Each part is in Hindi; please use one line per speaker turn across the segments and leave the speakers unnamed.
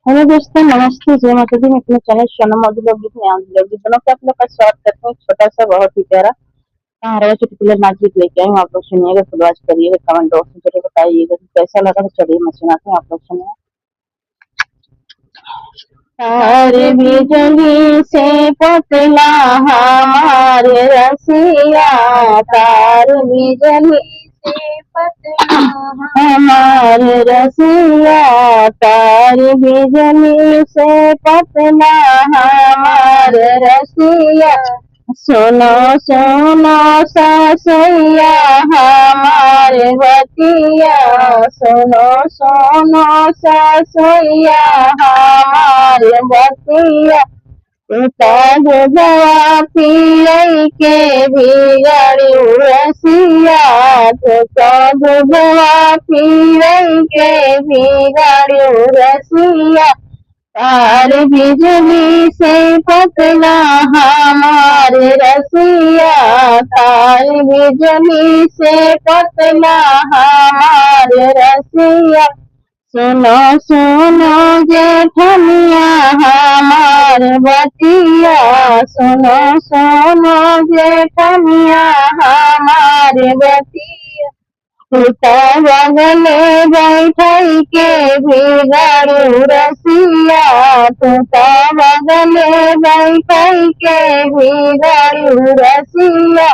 हेलो दोस्तों, नमस्ते। जय माता दी। मैं अपने चैनल सोनम लोकगीत में दोनों पे आप लोग का स्वागत करते हैं। छोटा सा बहुत ही प्यारा कहारा चुटकुला नाचगीत लेके आई हूँ। आप लोग सुनिएगा, फुलवाच करिएगा, कमेंट बॉक्स में जरूर बताइएगा कि कैसा लगा। तो चलिए मैं सुनाती हूँ, आप लोग सुनिए। तार बिजली से पतला हमारे रसिया, तार बिजली से पतला हमारे रसिया, तार बिजली से पतला हमारे रसिया। सुनो सुनो ससैया हमारे बतिया, सुनो सुनो ससैया हमारे बतिया। गवा पियई के बिगड़ी रसिया, गवा पियई के बिगड़ी रसिया। तार बिजली से पतला हमारे रसिया, तार बिजली से पतला हमारे रसिया। सुनो सुनो जेठनिया हमार बतिया, सुनो सुनो जेठनिया हमार बतिया। बगले बैठई के बिगड़ू रसिया, बगले बैठई के बिगड़ू रसिया।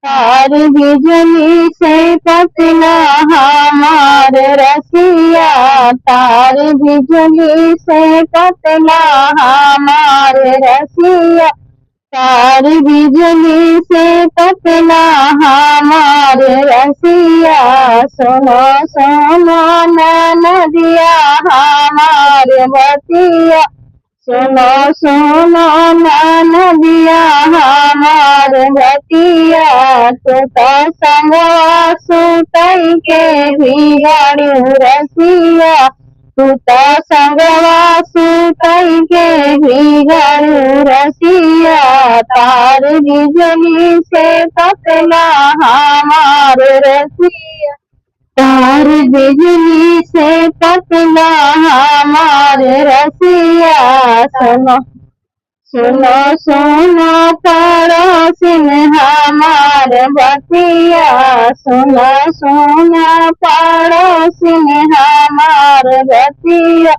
तार बिजली से पतला हमारे रसिया, तार बिजली से पतला हमारे रसिया। तार बिजली से पतला हमारे रसिया। सुनो सुनो नदिया हमारे बतिया, सुनो सुनो नदिया हमारे बतिया। संगवा सुतई के बिगड़ू रसिया, संगवा सुतई के बिगड़ू रसिया। तार बिजली से पतला हमारे रसिया, तार बिजली से पतला हमारे रसिया। सुनो सुनो सुनो पड़ोसिन हमार बतिया, सुनो सुनो पड़ोसिन हमार बतिया।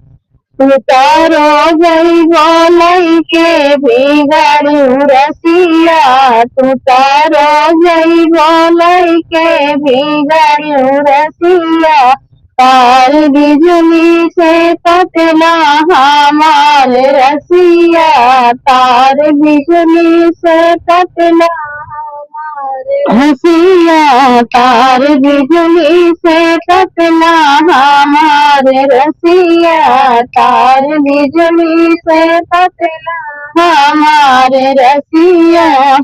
तारो गई बोलई के बिगड़ू रसिया, तारो गई बोलई के बिगड़ू रसिया। तार बिजली से पतला हमारे रसिया, तार बिजली से पतला हमारे रसिया। तार बिजली से पतला हमारे रसिया, तार बिजली से पतला हमारे रसिया।